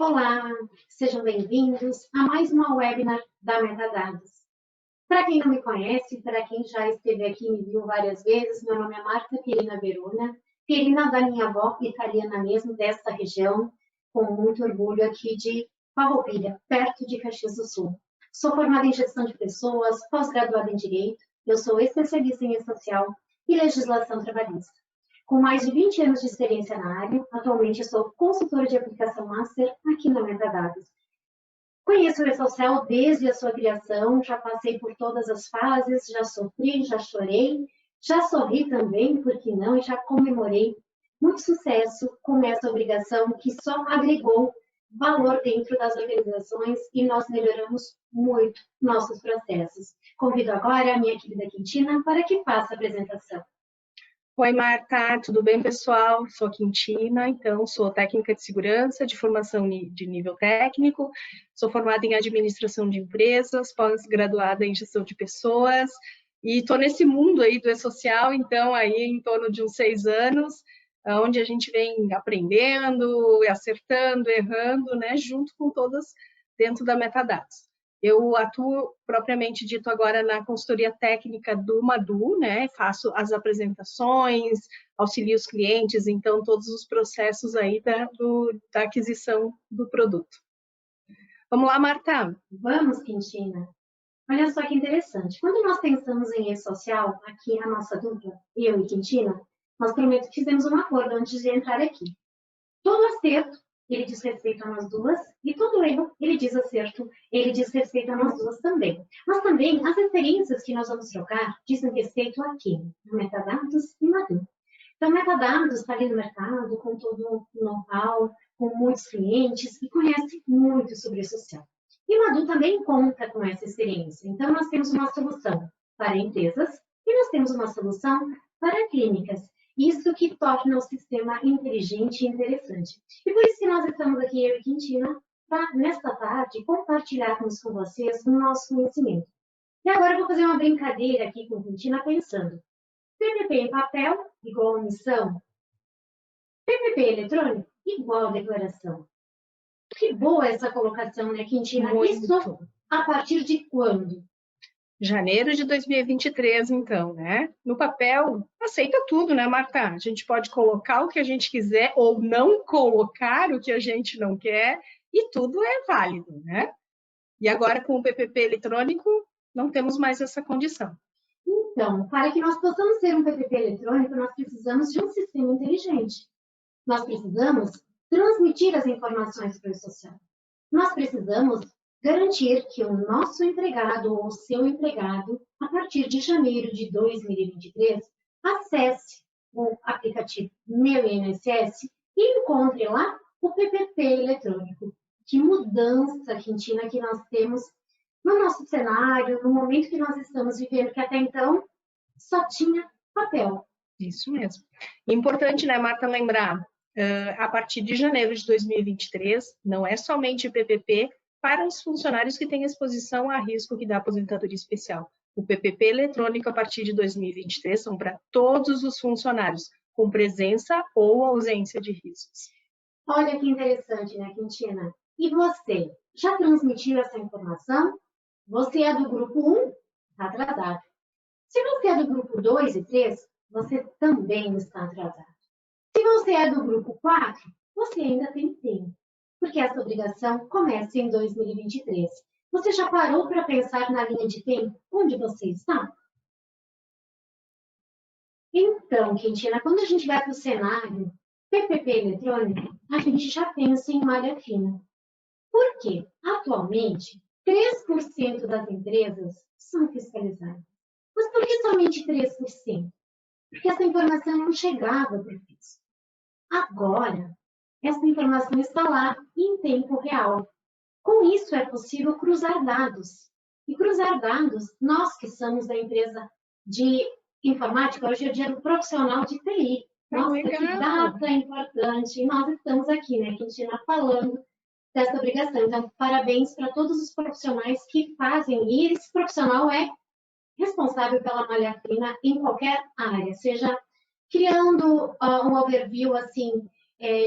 Olá, sejam bem-vindos a mais uma webinar da Metadados. Para quem não me conhece, para quem já esteve aqui e me viu várias vezes, meu nome é Marta Pierina Verona, Pierina da minha avó, italiana mesmo, desta região, com muito orgulho aqui de Farroupilha, perto de Caxias do Sul. Sou formada em gestão de pessoas, pós-graduada em Direito, eu sou especialista em social e legislação trabalhista. Com mais de 20 anos de experiência na área, atualmente sou consultora de aplicação Master aqui na Metadados. Conheço o E-Social desde a sua criação, já passei por todas as fases, já sofri, já chorei, já sorri também, por que não, e já comemorei. Muito sucesso com essa obrigação que só agregou valor dentro das organizações e nós melhoramos muito nossos processos. Convido agora a minha querida Quintina para que faça a apresentação. Oi, Marta, tudo bem, pessoal? Sou a Quintina, então sou técnica de segurança, de formação de nível técnico, sou formada em administração de empresas, pós-graduada em gestão de pessoas, e estou nesse mundo aí do E-Social, então, aí em torno de uns 6 anos, onde a gente vem aprendendo, acertando, errando, né, junto com todas dentro da Metadados. Eu atuo propriamente dito agora na consultoria técnica do Madu, né? Faço as apresentações, auxilio os clientes, então todos os processos aí da aquisição do produto. Vamos lá, Marta? Vamos, Quintina. Olha só que interessante. Quando nós pensamos em E-Social, aqui a nossa dupla, eu e Quintina, nós fizemos um acordo antes de entrar aqui. Todo acerto, ele diz respeito a nós duas, e todo erro, ele diz acerto, ele diz respeito a nós duas também. Mas também, as referências que nós vamos trocar dizem respeito a quem? A Metadados e Madu. Então, Metadados está ali no mercado, com todo o know-how, com muitos clientes, e conhece muito sobre o social. E o Madu também conta com essa experiência. Então, nós temos uma solução para empresas e nós temos uma solução para clínicas. Isso que torna o sistema inteligente e interessante. E por isso que nós estamos aqui, eu e Quintina, para, nesta tarde, compartilharmos com vocês o nosso conhecimento. E agora eu vou fazer uma brincadeira aqui com a Quintina, pensando. PPP em papel, igual a missão. PPP eletrônico, igual a declaração. Que boa essa colocação, né, Quintina? Muito. Isso a partir de quando? Janeiro de 2023, então, né? No papel, aceita tudo, né, Marta? A gente pode colocar o que a gente quiser ou não colocar o que a gente não quer e tudo é válido, né? E agora, com o PPP eletrônico, não temos mais essa condição. Então, para que nós possamos ter um PPP eletrônico, nós precisamos de um sistema inteligente. Nós precisamos transmitir as informações para o social. Nós precisamos garantir que o nosso empregado ou o seu empregado, a partir de janeiro de 2023, acesse o aplicativo Meu INSS e encontre lá o PPP eletrônico. Que mudança, Quintina, que nós temos no nosso cenário, no momento que nós estamos vivendo, que até então só tinha papel. Isso mesmo. Importante, né, Marta, lembrar, a partir de janeiro de 2023, não é somente o PPP para os funcionários que têm exposição a risco que dá aposentadoria especial. O PPP eletrônico, a partir de 2023, são para todos os funcionários, com presença ou ausência de riscos. Olha que interessante, né, Quintina? E você, já transmitiu essa informação? Você é do grupo 1? Está atrasado. Se você é do grupo 2 e 3, você também está atrasado. Se você é do grupo 4, você ainda tem tempo, porque essa obrigação começa em 2023. Você já parou para pensar na linha de tempo onde você está? Então, Quintina, quando a gente vai para o cenário PPP eletrônico, a gente já pensa em malha fina. Por quê? Atualmente, 3% das empresas são fiscalizadas. Mas por que somente 3%? Porque essa informação não chegava para o fisco. Agora, essa informação está lá em tempo real. Com isso, é possível cruzar dados. E cruzar dados, nós que somos da empresa de informática, hoje é dia do profissional de TI. Nossa, que data importante. E nós estamos aqui, né, Quintina, falando dessa obrigação. Então, parabéns para todos os profissionais que fazem. E esse profissional é responsável pela malha fina em qualquer área, seja criando um overview assim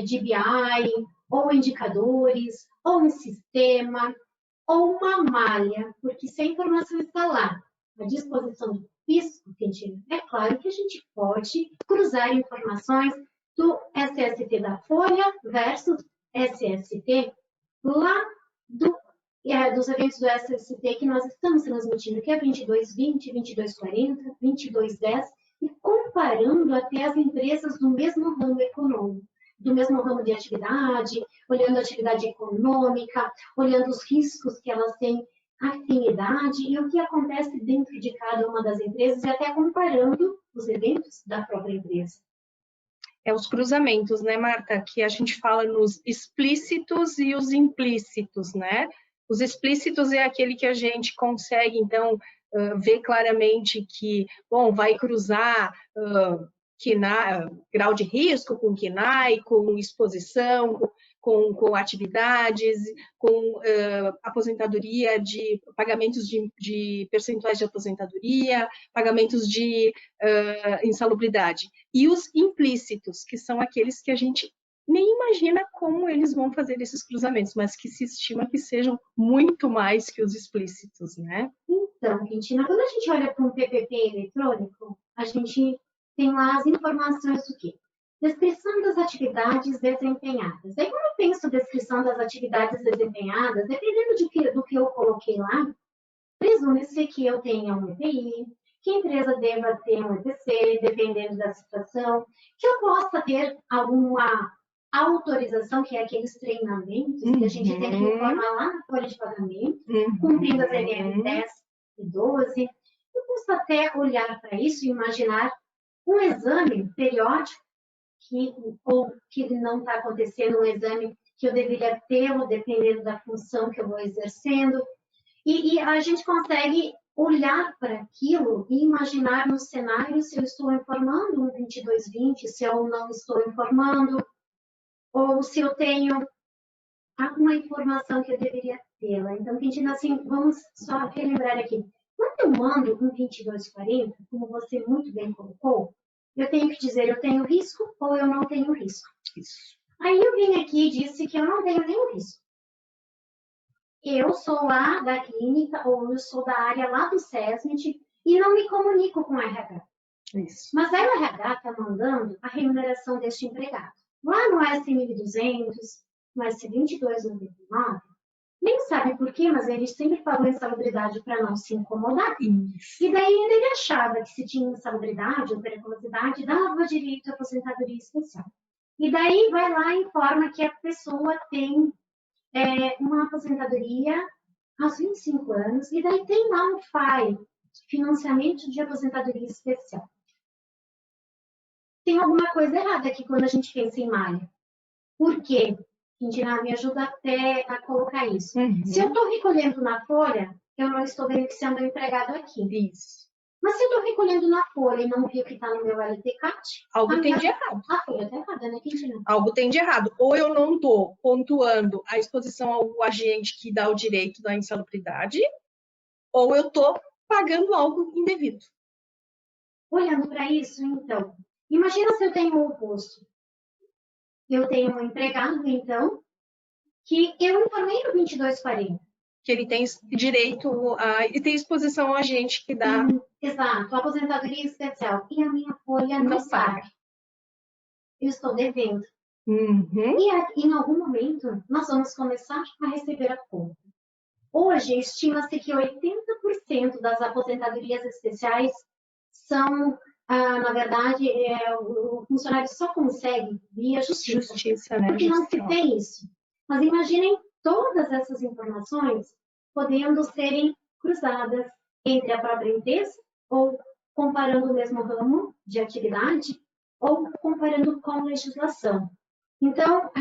de BI, ou indicadores, ou um sistema, ou uma malha, porque se a informação está lá, à disposição do fisco, é claro que a gente pode cruzar informações do SST da Folha versus SST lá dos eventos do SST que nós estamos transmitindo, que é 2220, 2240, 2210, e comparando até as empresas do mesmo ramo econômico, do mesmo ramo de atividade, olhando a atividade econômica, olhando os riscos que elas têm afinidade e o que acontece dentro de cada uma das empresas e até comparando os eventos da própria empresa. Os cruzamentos, né, Marta? Que a gente fala nos explícitos e os implícitos, né? Os explícitos é aquele que a gente consegue, então, ver claramente que, bom, vai cruzar grau de risco com KNAI, com exposição, com atividades, com aposentadoria, de pagamentos de percentuais de aposentadoria, pagamentos de insalubridade. E os implícitos, que são aqueles que a gente nem imagina como eles vão fazer esses cruzamentos, mas que se estima que sejam muito mais que os explícitos, né? Então, Quintina, quando a gente olha para um PPP eletrônico, a gente tem lá as informações do quê? Descrição das atividades desempenhadas. Aí, quando eu penso descrição das atividades desempenhadas, dependendo do que eu coloquei lá, presume-se que eu tenha um EPI, que a empresa deva ter um EPC, dependendo da situação, que eu possa ter alguma autorização, que é aqueles treinamentos que a gente tem que informar lá na folha de pagamento, cumprindo as NR 10 e 12. Eu posso até olhar para isso e imaginar um exame periódico que não está acontecendo, um exame que eu deveria ter, dependendo da função que eu vou exercendo. E a gente consegue olhar para aquilo e imaginar no cenário se eu estou informando um 2220, se eu não estou informando, ou se eu tenho alguma informação que eu deveria tê-la. Então, Quintina, assim, vamos só relembrar aqui. Quando eu mando um 2240, como você muito bem colocou, eu tenho que dizer eu tenho risco ou eu não tenho risco. Isso. Aí eu vim aqui e disse que eu não tenho nenhum risco. Eu sou lá da clínica ou eu sou da área lá do SESMIT e não me comunico com o RH. Isso. Mas aí o RH está mandando a remuneração deste empregado. Lá no S1200, no S2299, nem sabe por quê, mas ele sempre pagou insalubridade para não se incomodar. Isso. E daí ele achava que se tinha insalubridade ou periculosidade, dava direito à aposentadoria especial. E daí vai lá e informa que a pessoa tem uma aposentadoria aos 25 anos, e daí tem lá o FAI, Financiamento de Aposentadoria Especial. Tem alguma coisa errada aqui quando a gente pensa em malha. Por quê? Quintina, me ajuda até a colocar isso. Se eu estou recolhendo na folha, eu não estou beneficiando o empregado aqui. Isso. Mas se eu estou recolhendo na folha e não vi o que está no meu LTCAT, algo tem de errado. A folha está errada, né, Quintina? Algo tem de errado. Ou eu não estou pontuando a exposição ao agente que dá o direito da insalubridade, ou eu estou pagando algo indevido. Olhando para isso, então, imagina se eu tenho o oposto. Eu tenho um empregado, então, que eu informei no 2240. Que ele tem direito e tem exposição ao agente que dá. Exato, aposentadoria especial. E a minha folha não sabe. Eu estou devendo. E em algum momento, nós vamos começar a receber a conta. Hoje, estima-se que 80% das aposentadorias especiais são, na verdade, o funcionário só consegue via justiça. Né? Porque não se tem isso. Mas imaginem todas essas informações podendo serem cruzadas entre a própria empresa, ou comparando o mesmo ramo de atividade, ou comparando com legislação. Então,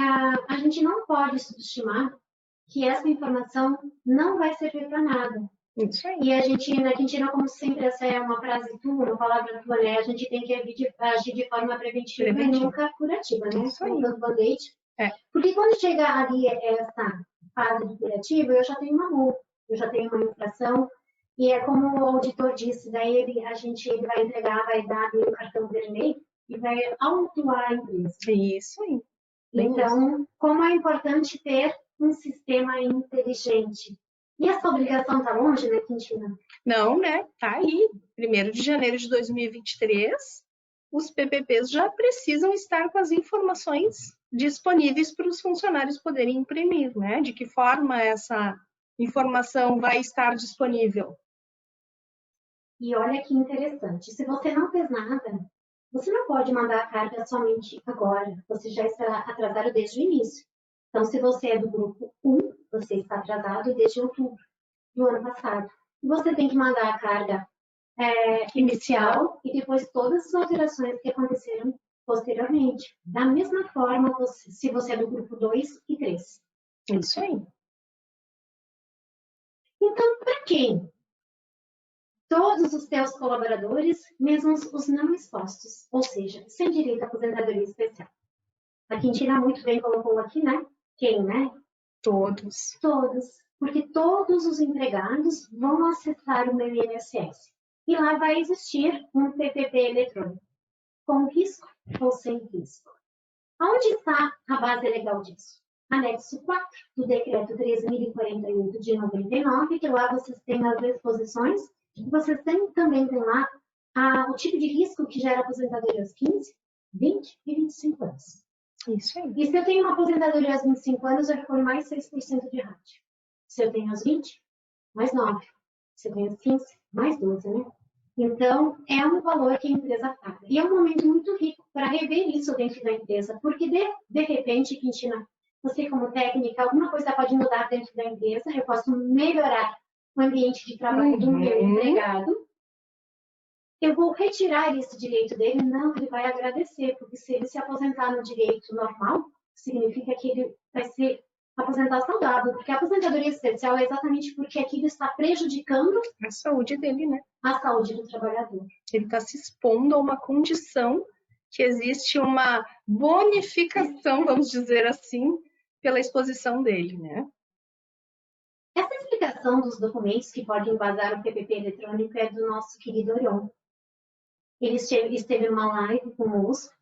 a gente não pode subestimar que essa informação não vai servir para nada. Isso aí. E a gente, na Quintina, como sempre, essa é uma frase tua, uma palavra tua, né? A gente tem que agir de forma preventiva e nunca curativa, né? Isso aí. Colocando band-aid. Porque quando chega ali essa fase de curativa, eu já tenho uma multa, eu já tenho uma infração, e é como o auditor disse, daí ele vai entregar, vai dar ali o cartão vermelho e vai autuar a empresa. Isso aí. Então, como é importante ter um sistema inteligente. E essa obrigação está longe, né, Quintina? Não, né? Tá aí. 1º de janeiro de 2023, os PPPs já precisam estar com as informações disponíveis para os funcionários poderem imprimir, né? De que forma essa informação vai estar disponível? E olha que interessante, se você não fez nada, você não pode mandar a carga somente agora, você já está atrasado desde o início. Então, se você é do grupo 1, você está atrasado desde outubro do ano passado. Você tem que mandar a carga inicial e depois todas as alterações que aconteceram posteriormente. Da mesma forma, se você é do grupo 2 e 3. Isso aí. Então, para quem? Todos os teus colaboradores, mesmo os não expostos, ou seja, sem direito à aposentadoria especial. A Quintina muito bem colocou aqui, né? Quem, né? Todos. Todos. Porque todos os empregados vão acessar o meu INSS. E lá vai existir um PPP eletrônico, com risco ou sem risco. Onde está a base legal disso? Anexo 4 do Decreto 13.048 de 99, que lá vocês têm as disposições, e vocês também têm lá o tipo de risco que gera aposentadoria aos 15, 20 e 25 anos. Isso aí. E se eu tenho uma aposentadoria aos 25 anos, eu recolho mais 6% de rádio. Se eu tenho aos 20, mais 9. Se eu tenho aos 15, mais 12, né? Então, é um valor que a empresa paga. E é um momento muito rico para rever isso dentro da empresa, porque de repente, Quintina, você como técnica, alguma coisa pode mudar dentro da empresa, eu posso melhorar o ambiente de trabalho do meu empregado, eu vou retirar esse direito dele? Não, ele vai agradecer, porque se ele se aposentar no direito normal, significa que ele vai se aposentar saudável, porque a aposentadoria especial é exatamente porque aquilo está prejudicando a saúde dele, né? A saúde do trabalhador. Ele está se expondo a uma condição que existe uma bonificação, vamos dizer assim, pela exposição dele, né? Essa explicação dos documentos que podem vazar o PPP eletrônico é do nosso querido Orion. Ele esteve numa live conosco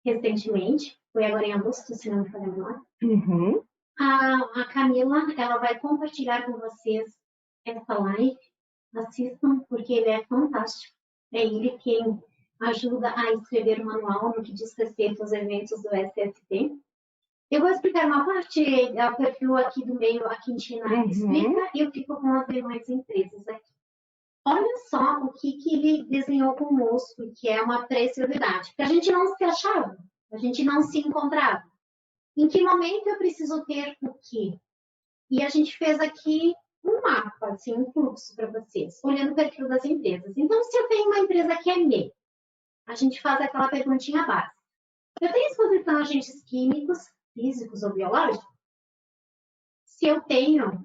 recentemente, foi agora em agosto, se não me falha a memória. Uhum. A Camila, ela vai compartilhar com vocês essa live. Assistam, porque ele é fantástico. É ele quem ajuda a escrever o manual no que diz respeito aos eventos do SST. Eu vou explicar uma parte, o perfil aqui do meio, a Quintina explica, e eu fico com as demais empresas aqui. Olha só o que ele desenhou conosco, que é uma preciosidade. Porque a gente não se achava, a gente não se encontrava. Em que momento eu preciso ter o quê? E a gente fez aqui um mapa, assim, um fluxo para vocês, olhando o perfil das empresas. Então, se eu tenho uma empresa que é MEI, a gente faz aquela perguntinha básica. Eu tenho exposição a agentes químicos, físicos ou biológicos? Se eu tenho,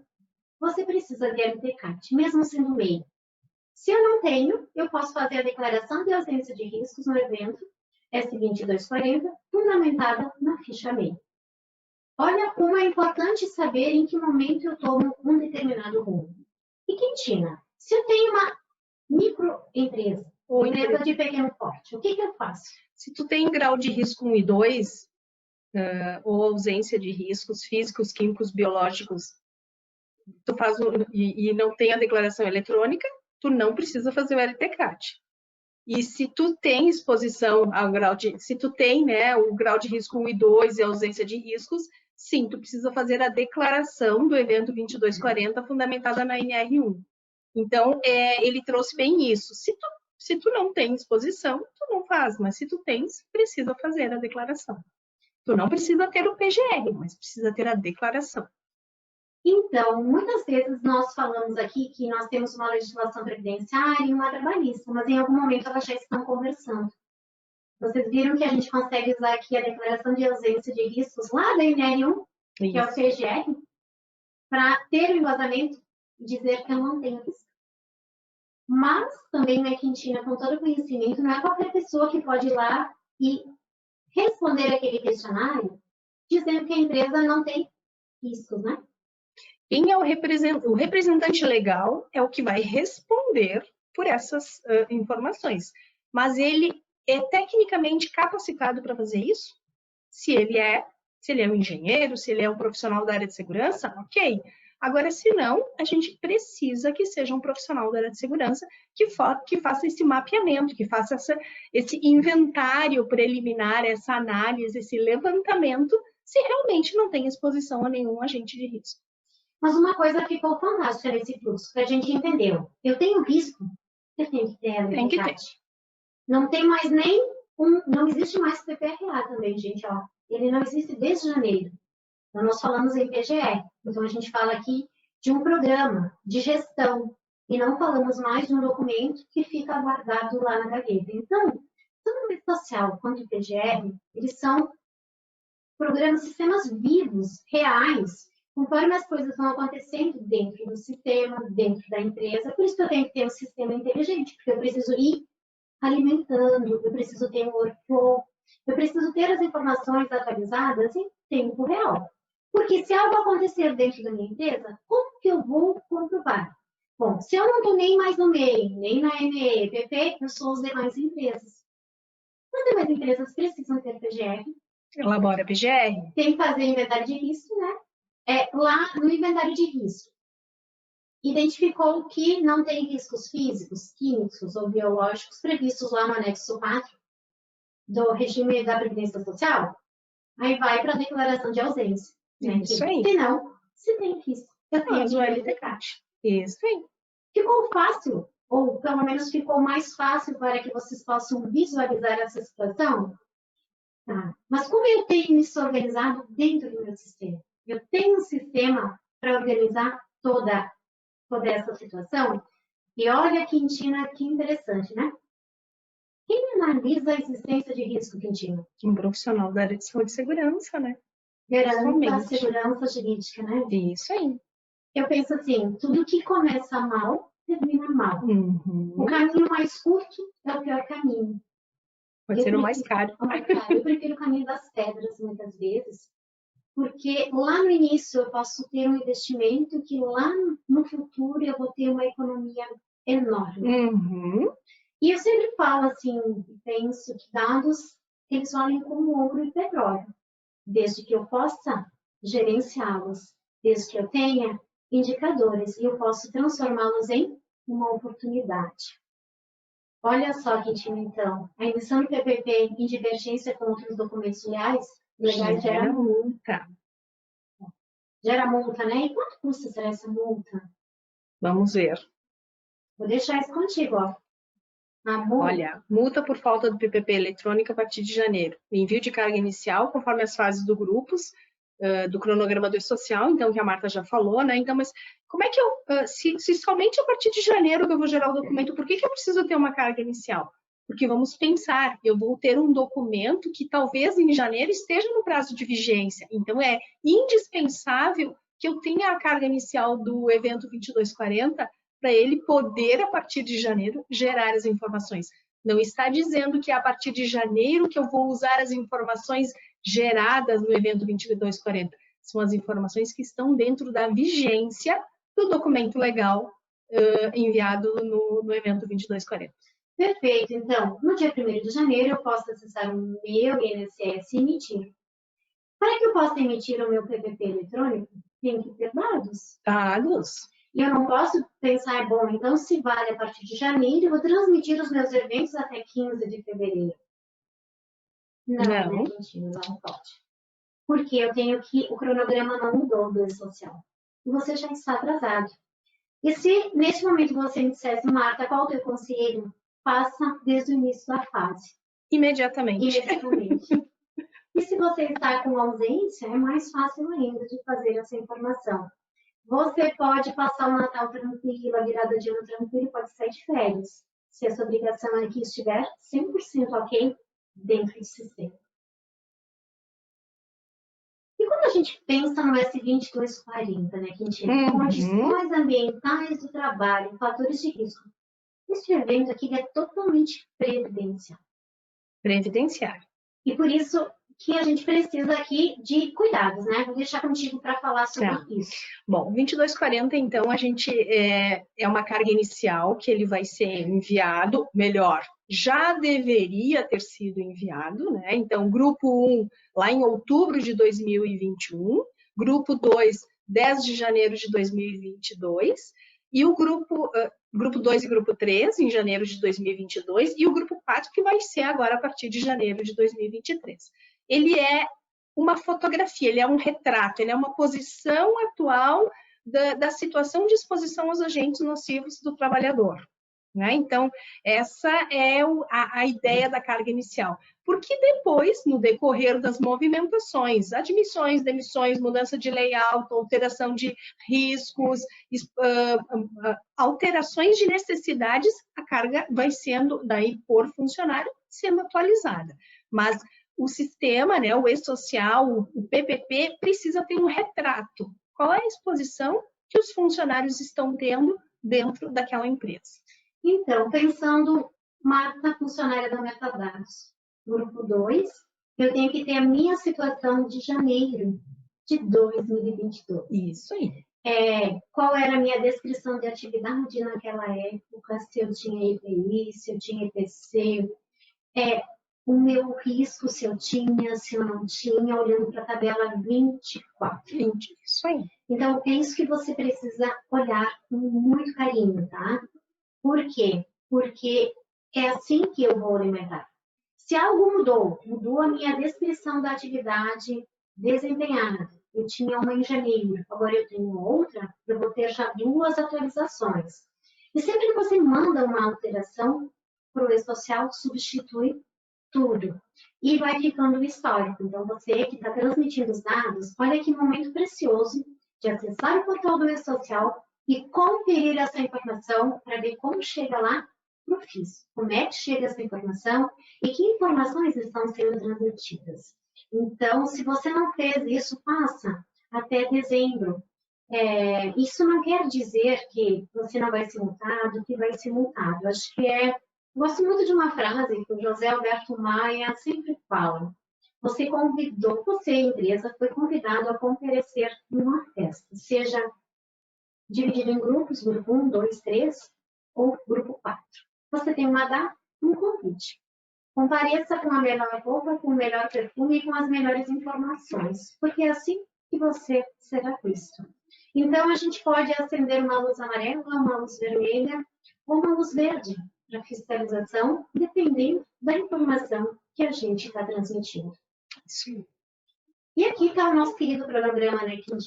você precisa de LTCAT, mesmo sendo MEI. Se eu não tenho, eu posso fazer a declaração de ausência de riscos no evento S2240, fundamentada na ficha MEI. Olha como é importante saber em que momento eu tomo um determinado rumo. E Quintina, se eu tenho uma microempresa, ou empresa de pequeno porte, o que eu faço? Se tu tem grau de risco 1 e 2, ou ausência de riscos físicos, químicos, biológicos, tu faz e não tem a declaração eletrônica, tu não precisa fazer o LTCAT. E se tu tem exposição ao grau de... Se tu tem, né, o grau de risco 1 e 2 e ausência de riscos, sim, tu precisa fazer a declaração do evento 2240 fundamentada na NR1. Então, ele trouxe bem isso. Se tu não tem exposição, tu não faz, mas se tu tens, precisa fazer a declaração. Tu não precisa ter o PGR, mas precisa ter a declaração. Então, muitas vezes nós falamos aqui que nós temos uma legislação previdenciária e uma trabalhista, mas em algum momento elas já estão conversando. Vocês viram que a gente consegue usar aqui a declaração de ausência de riscos lá da NR1, que é o PGR, para ter o embasamento e dizer que eu não tenho risco. Mas também, né, Quintina, com todo o conhecimento, não é qualquer pessoa que pode ir lá e responder aquele questionário dizendo que a empresa não tem riscos, né? Quem é o representante legal é o que vai responder por essas informações. Mas ele é tecnicamente capacitado para fazer isso? Se ele é um engenheiro, se ele é um profissional da área de segurança, ok. Agora, se não, a gente precisa que seja um profissional da área de segurança que faça esse mapeamento, que faça esse inventário preliminar, essa análise, esse levantamento, se realmente não tem exposição a nenhum agente de risco. Mas uma coisa ficou fantástica nesse fluxo, que a gente entendeu. Eu tenho risco, eu tenho que ter a legalidade. Não tem mais não existe mais PPRA também, gente, ó. Ele não existe desde janeiro. Então, nós falamos em PGR. Então, a gente fala aqui de um programa de gestão e não falamos mais de um documento que fica guardado lá na gaveta. Então, tanto o Rede Social quanto o PGR, eles são programas, sistemas vivos, reais, conforme as coisas vão acontecendo dentro do sistema, dentro da empresa. Por isso que eu tenho que ter um sistema inteligente, porque eu preciso ir alimentando, eu preciso ter um workflow, eu preciso ter as informações atualizadas em tempo real. Porque se algo acontecer dentro da minha empresa, como que eu vou comprovar? Bom, se eu não estou nem mais no MEI, nem na ME, PP, eu sou as demais empresas. As demais empresas precisam ter PGR. Elabora PGR. Tem que fazer inventário de risco, né? Lá no inventário de risco, identificou que não tem riscos físicos, químicos ou biológicos previstos lá no anexo 4 do regime da Previdência Social, aí vai para a declaração de ausência. Né? Isso aí. Se não, se tem risco, eu tenho que verificar. Isso aí. Ficou fácil, ou pelo menos ficou mais fácil para que vocês possam visualizar essa situação? Tá. Mas como eu tenho isso organizado dentro do meu sistema? Eu tenho um sistema para organizar toda essa situação? E olha, Quintina, que interessante, né? Quem analisa a existência de risco, Quintina? Um profissional da área de saúde e segurança, né? Garanta a segurança jurídica, né? Isso aí. Eu penso assim, tudo que começa mal, termina mal. Uhum. O caminho mais curto é o pior caminho. Pode ser o mais caro. Eu prefiro o caminho das pedras, muitas vezes, porque lá no início eu posso ter um investimento que lá no futuro eu vou ter uma economia enorme. Uhum. E eu sempre falo assim, penso que dados, eles valem como ouro e petróleo, desde que eu possa gerenciá-los, desde que eu tenha indicadores e eu posso transformá-los em uma oportunidade. Olha só, Quintina, então, a emissão do PPP em divergência com outros documentos legais gera multa. Gera multa, né? E quanto custa será essa multa? Vamos ver. Vou deixar isso contigo, ó. Olha, multa por falta do PPP eletrônico a partir de janeiro. Envio de carga inicial, conforme as fases do grupos, do cronograma do E-Social, então, que a Marta já falou, né? Então, mas como é que eu, se somente a partir de janeiro que eu vou gerar o documento, por que eu preciso ter uma carga inicial? Porque vamos pensar, eu vou ter um documento que talvez em janeiro esteja no prazo de vigência. Então, é indispensável que eu tenha a carga inicial do evento 2240 para ele poder, a partir de janeiro, gerar as informações. Não está dizendo que é a partir de janeiro que eu vou usar as informações geradas no evento 2240. São as informações que estão dentro da vigência do documento legal enviado no evento 2240. Perfeito. Então, no dia 1º de janeiro, eu posso acessar o meu INSS e emitir. Para que eu possa emitir o meu PPP eletrônico, tem que ter dados. Dados. E eu não posso pensar, bom, então se vale a partir de janeiro, eu vou transmitir os meus eventos até 15 de fevereiro. Não, né, Quintina, não pode. Porque eu tenho que, o cronograma não mudou do E-Social. E você já está atrasado. E se neste momento você me dissesse, Marta, qual é o teu conselho? Faça desde o início da fase. Imediatamente. E se você está com ausência, é mais fácil ainda de fazer essa informação. Você pode passar o Natal tranquilo, a virada de ano tranquilo, pode sair de férias. Se essa obrigação aqui estiver 100% ok dentro do sistema. E quando a gente pensa no S2240, né, Quintina, condições ambientais do trabalho, fatores de risco, esse evento aqui é totalmente previdenciário. Previdenciário. E por isso, que a gente precisa aqui de cuidados, né? Vou deixar contigo para falar sobre isso. Bom, 2240, então, a gente é uma carga inicial que ele vai ser enviado, melhor, já deveria ter sido enviado, né? Então, grupo 1, lá em outubro de 2021, grupo 2, 10 de janeiro de 2022, e o grupo 2 e grupo 3, em janeiro de 2022, e o grupo 4, que vai ser agora a partir de janeiro de 2023. Ele é uma fotografia, ele é um retrato, ele é uma posição atual da situação de exposição aos agentes nocivos do trabalhador. Né? Então, essa é a ideia da carga inicial. Porque depois, no decorrer das movimentações, admissões, demissões, mudança de layout, alteração de riscos, alterações de necessidades, a carga vai sendo, daí por funcionário, sendo atualizada. Mas o sistema, né, o e-social, o PPP, precisa ter um retrato. Qual é a exposição que os funcionários estão tendo dentro daquela empresa? Então, pensando, Marta, funcionária da Metadados, grupo 2, eu tenho que ter a minha situação de janeiro de 2022. Isso aí. Qual era a minha descrição de atividade naquela época, se eu tinha EPI, se eu tinha EPC, o meu risco, se eu tinha, se eu não tinha, olhando para a tabela 24. Isso aí. Então, é isso que você precisa olhar com muito carinho, tá? Por quê? Porque é assim que eu vou alimentar. Se algo mudou a minha descrição da atividade desempenhada. Eu tinha uma em janeiro, agora eu tenho outra, eu vou ter já 2 atualizações. E sempre que você manda uma alteração para o e-social, substitui tudo. E vai ficando o histórico. Então, você que está transmitindo os dados, olha que momento precioso de acessar o portal do e-social e conferir essa informação para ver como chega lá no FIS. Como é que chega essa informação e que informações estão sendo transmitidas. Então, se você não fez isso, faça até dezembro. Isso não quer dizer que você não vai ser multado, que vai ser multado. Acho que gosto muito de uma frase que o José Alberto Maia sempre fala. Você, empresa, foi convidado a comparecer numa festa, seja dividido em grupos, grupo 1, 2, 3 ou grupo 4. Você tem uma data, um convite. Compareça com a melhor roupa, com o melhor perfume e com as melhores informações, porque é assim que você será visto. Então, a gente pode acender uma luz amarela, uma luz vermelha ou uma luz verde para fiscalização, dependendo da informação que a gente está transmitindo. Sim. E aqui está o nosso querido programa, né, que nós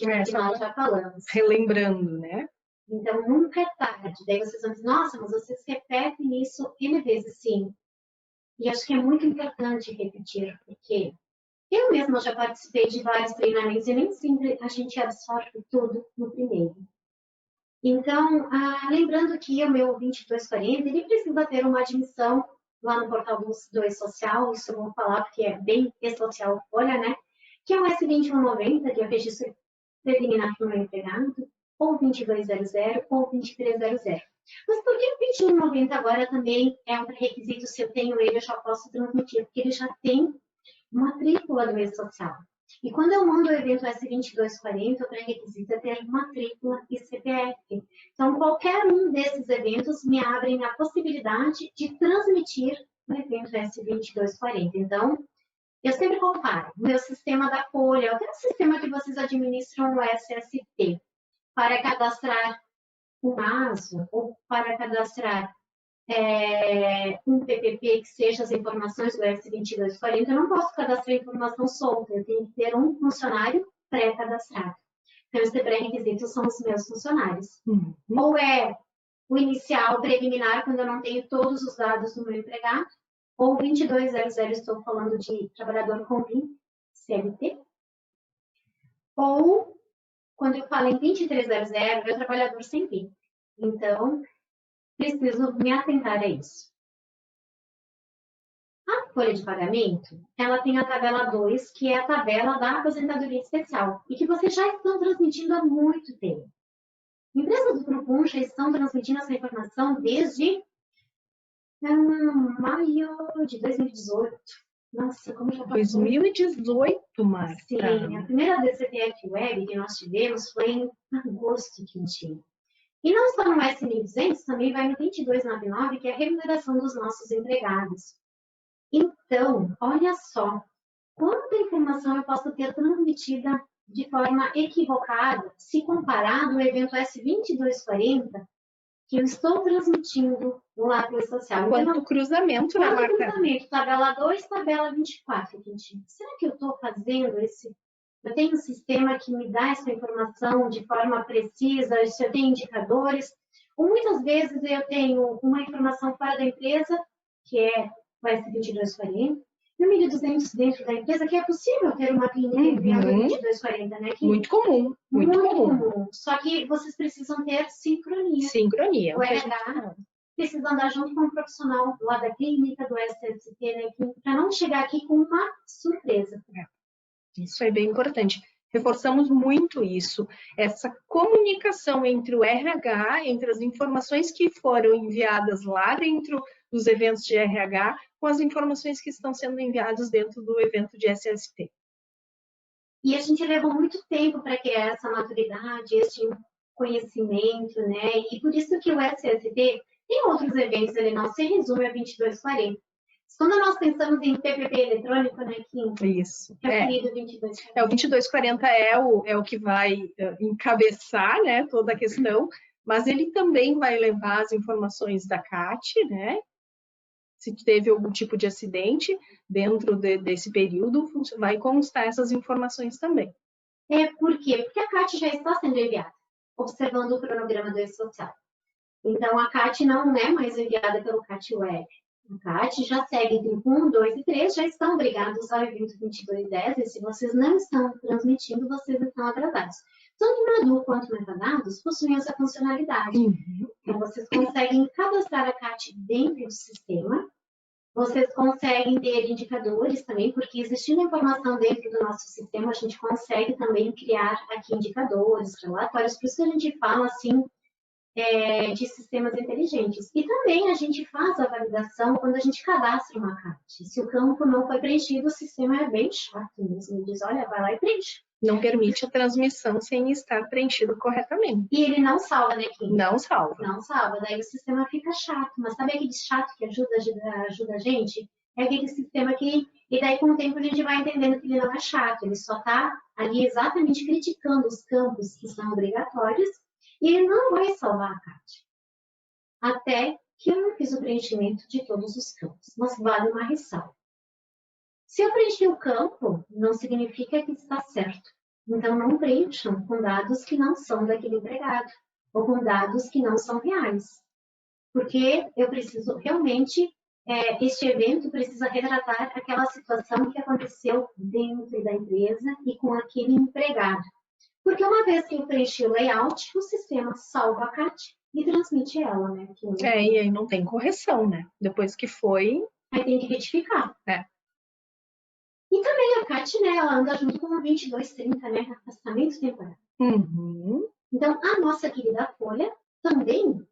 já falamos. Relembrando, né? Então, nunca é tarde. Daí vocês vão dizer, nossa, mas vocês repetem isso N vezes, sim. E acho que é muito importante repetir, porque eu mesma já participei de vários treinamentos e nem sempre a gente absorve tudo no primeiro. Então, lembrando que o meu 2240, ele precisa ter uma admissão lá no portal do e-social, isso eu vou falar porque é bem e-social, olha, né? Que é o S2190, que é o registro preliminar do meu empregado, ou 2200 ou 2300. Mas por que o 2190 agora também é um requisito? Se eu tenho ele, eu já posso transmitir, porque ele já tem matrícula do e-social. E quando eu mando o evento S2240, o pré-requisito é ter matrícula e CPF. Então, qualquer um desses eventos me abrem a possibilidade de transmitir o evento S2240. Então, eu sempre comparo o meu sistema da Folha, o sistema que vocês administram o SSP, para cadastrar um ASO ou para cadastrar um PPP que seja as informações do S2240, eu não posso cadastrar informação solta, eu tenho que ter um funcionário pré-cadastrado. Então, esse pré-requisito são os meus funcionários. Ou é o inicial preliminar, quando eu não tenho todos os dados do meu empregado, ou 2200, estou falando de trabalhador com VIN, CLT, ou, quando eu falo em 2300, é trabalhador sem VIN. Então, preciso me atentar a isso. A folha de pagamento, ela tem a tabela 2, que é a tabela da aposentadoria especial, e que vocês já estão transmitindo há muito tempo. Empresas do Grupo 1 já estão transmitindo essa informação desde maio de 2018, Nossa, como já passou. 2018, Marta. Sim, a primeira DCTF Web que nós tivemos foi em agosto, Quintino. E não só no S1200, também vai no 2299, que é a remuneração dos nossos empregados. Então, olha só, quanta informação eu posso ter transmitida de forma equivocada se comparado ao evento S2240 que eu estou transmitindo no Lápis Social. Quanto cruzamento, né, Marta? Cruzamento, tabela 2, tabela 24, Quintino. Será que eu estou fazendo esse... Eu tenho um sistema que me dá essa informação de forma precisa, se eu tenho indicadores, ou muitas vezes eu tenho uma informação fora da empresa, que é o S2240, e o 1200 dentro da empresa, que é possível ter uma clínica enviando 2240, né? Muito comum, muito comum. Só que vocês precisam ter sincronia. Sincronia. O RH precisa andar junto com o profissional lá da clínica, do SST, né? Para não chegar aqui com uma surpresa. Isso é bem importante. Reforçamos muito isso, essa comunicação entre o RH, entre as informações que foram enviadas lá dentro dos eventos de RH, com as informações que estão sendo enviadas dentro do evento de SST. E a gente levou muito tempo para criar essa maturidade, esse conhecimento, né? E por isso que o SST tem outros eventos, ele não se resume a 2240. Quando nós pensamos em PPP eletrônico, né, Kim? Isso. Que é o 2240. O 2240 é o que vai encabeçar, né, toda a questão, mas ele também vai levar as informações da CAT, né? Se teve algum tipo de acidente dentro desse período, vai constar essas informações também. Por quê? Porque a CAT já está sendo enviada, observando o cronograma do E-Social. Então, a CAT não é mais enviada pelo CAT Web. A CAT já segue em 1, 2 e 3, já estão obrigados ao evento 2210, e se vocês não estão transmitindo, vocês estão atrasados. Tanto Madu quanto Metadados possuem essa funcionalidade. Então, vocês conseguem cadastrar a CAT dentro do sistema, vocês conseguem ter indicadores também, porque existindo informação dentro do nosso sistema, a gente consegue também criar aqui indicadores, relatórios, por isso que a gente fala assim, de sistemas inteligentes. E também a gente faz a validação quando a gente cadastra uma CAT. Se o campo não foi preenchido, o sistema é bem chato mesmo. Ele diz, olha, vai lá e preenche. Não permite a transmissão sem estar preenchido corretamente. E ele não salva, né, Kim? Não salva. Não salva. Daí o sistema fica chato. Mas sabe aquele chato que ajuda a gente? É aquele sistema que... E daí, com o tempo, a gente vai entendendo que ele não é chato. Ele só está ali exatamente criticando os campos que são obrigatórios e ele não vai salvar a CAT. Até que eu não fiz o preenchimento de todos os campos. Mas vale uma ressalva. Se eu preenchi o campo, não significa que está certo. Então, não preencham com dados que não são daquele empregado, ou com dados que não são reais. Porque eu preciso realmente, este evento precisa retratar aquela situação que aconteceu dentro da empresa e com aquele empregado. Porque uma vez que eu preenchi o layout, o sistema salva a CAT e transmite ela, né? E aí não tem correção, né? Depois que foi... Aí tem que retificar. E também a CAT, né, ela anda junto com o 2230, né, afastamento temporário. Então, a nossa querida Folha também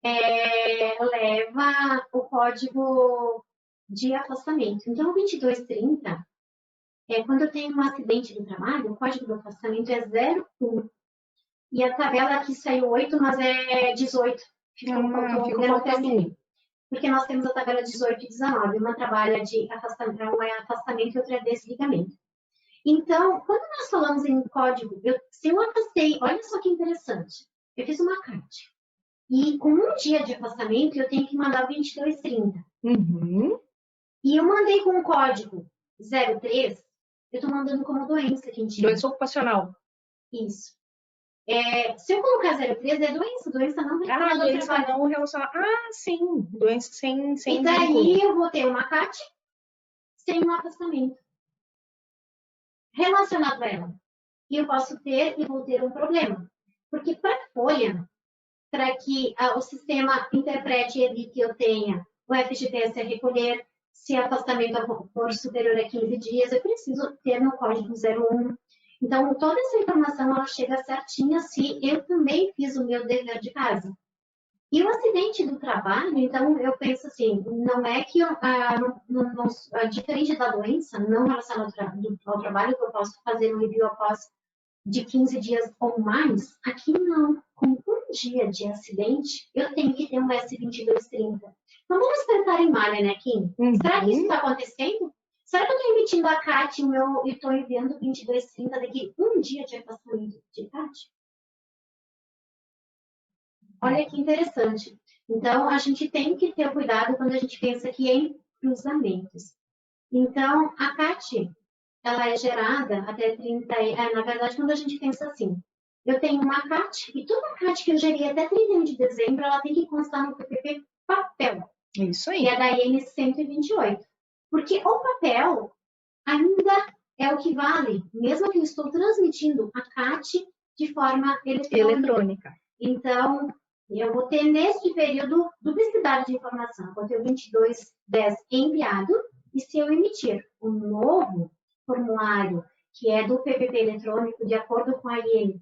leva o código de afastamento. Então, o 2230, quando eu tenho um acidente do trabalho, o código do afastamento é 01. E a tabela aqui saiu 8, mas é 18. Ficou faltando 1. Porque nós temos a tabela 18 e 19, uma trabalha de afastamento, uma é afastamento e outra é desligamento. Então, quando nós falamos em código, se eu afastei, olha só que interessante, eu fiz uma CAT, e com um dia de afastamento eu tenho que mandar 2230. E eu mandei com o código 03, eu estou mandando como doença. Doença ocupacional. Isso. Se eu colocar 03, é doença não relacionada ao trabalho. Não relacionada. Sim, doença sem e daí vínculo. Eu vou ter uma CAT sem um afastamento relacionado a ela. E eu posso ter e vou ter um problema. Porque para a folha, para que o sistema interprete ali que eu tenha o FGTS a recolher, se afastamento for superior a 15 dias, eu preciso ter no código 01. Então, toda essa informação ela chega certinha se eu também fiz o meu dever de casa. E o acidente do trabalho, então, eu penso assim, não é que, diferente da doença, não relacionada ao trabalho, que eu posso fazer um review após de 15 dias ou mais, aqui não. Com um dia de acidente, eu tenho que ter um S2230. Então, vamos pensar em malha, né, Kim? Será que isso está acontecendo? Será que eu estou emitindo a CAT e estou enviando 2230 daqui um dia de afastamento de CAT? Olha que interessante. Então, a gente tem que ter cuidado quando a gente pensa aqui em cruzamentos. Então, a CAT, ela é gerada até 30... na verdade, quando a gente pensa assim, eu tenho uma CAT, e toda CAT que eu gerei até 31 de dezembro, ela tem que constar no PPP papel. Isso aí. E é da IN 128. Porque o papel ainda é o que vale, mesmo que eu estou transmitindo a CAT de forma eletrônica. Então, eu vou ter neste período duplicidade de informação. Eu vou ter o 2210 enviado, e se eu emitir um novo formulário, que é do PPP eletrônico, de acordo com a IN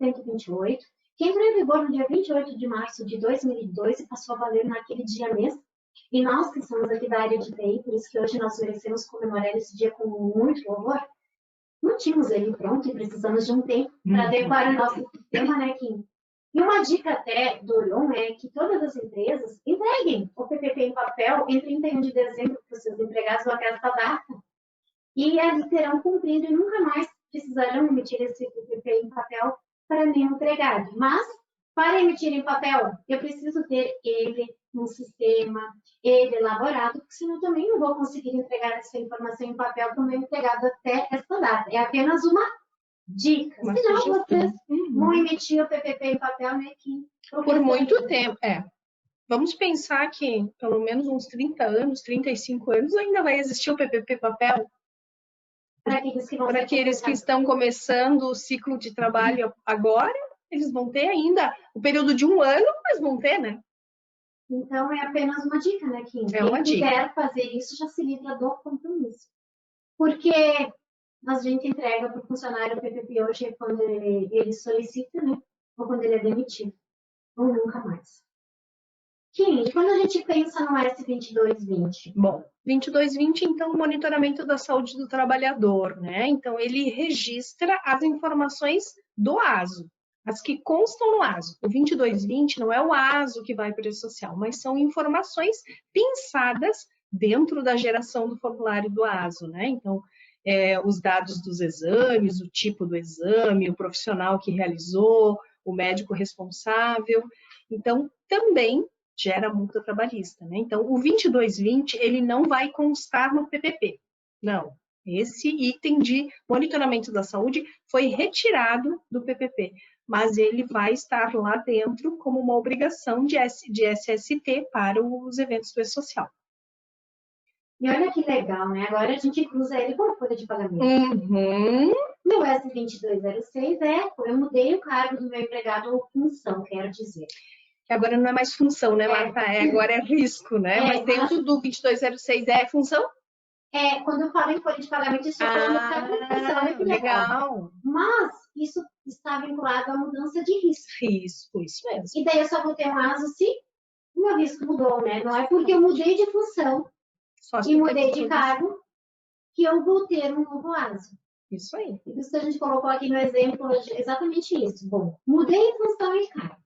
128, que entrou em vigor no dia 28 de março de 2002 e passou a valer naquele dia mesmo. E nós que somos aqui da área de TI, por isso que hoje nós merecemos comemorar esse dia com muito louvor, não tínhamos ele pronto e precisamos de um tempo para adequar o nosso sistema, né, Kim? E uma dica até do Orion é que todas as empresas entreguem o PPP em papel em 31 de dezembro para os seus empregados até essa data. E eles terão cumprido e nunca mais precisarão emitir esse PPP em papel para nenhum empregado. Mas, para emitir em papel, eu preciso ter ele no sistema, ele elaborado, porque senão eu também não vou conseguir entregar essa informação em papel para o meu empregado até essa data. É apenas uma dica. Senão vocês vão emitir o PPP em papel, né, que por muito tempo, Vamos pensar que pelo menos uns 30 anos, 35 anos, ainda vai existir o PPP papel. Para aqueles que estão começando o ciclo de trabalho agora, eles vão ter ainda o período de um ano, mas vão ter, né? Então, é apenas uma dica, né, Kim? Quem quiser fazer isso já se livra do compromisso. Porque a gente entrega para o funcionário o PPP hoje quando ele solicita, né? Ou quando ele é demitido. Ou nunca mais. Kim, e quando a gente pensa no S2220? Bom, 2220, então, o monitoramento da saúde do trabalhador, né? Então, ele registra as informações do ASO, as que constam no ASO. O 2220 não é o ASO que vai para o social, mas são informações pinçadas dentro da geração do formulário do ASO, né? Então, os dados dos exames, o tipo do exame, o profissional que realizou, o médico responsável. Então, também gera multa trabalhista, né? Então, o 2220, ele não vai constar no PPP. Não. Esse item de monitoramento da saúde foi retirado do PPP, mas ele vai estar lá dentro como uma obrigação de SST para os eventos do E-Social. E olha que legal, né? Agora a gente cruza ele com a folha de pagamento. No S2206 eu mudei o cargo do meu empregado ou função, quero dizer. Agora não é mais função, né, Marta? Agora é risco, né? Mas dentro do 2206 é função? Quando eu falo em folha de pagamento, isso é legal. Mas isso está vinculado à mudança de risco. Risco, isso mesmo. E daí eu só vou ter um ASO se o meu risco mudou, né? Não é porque eu mudei de função e mudei de cargo que eu vou ter um novo ASO. Isso aí. Isso que a gente colocou aqui no exemplo é exatamente isso. Bom, mudei de função e cargo.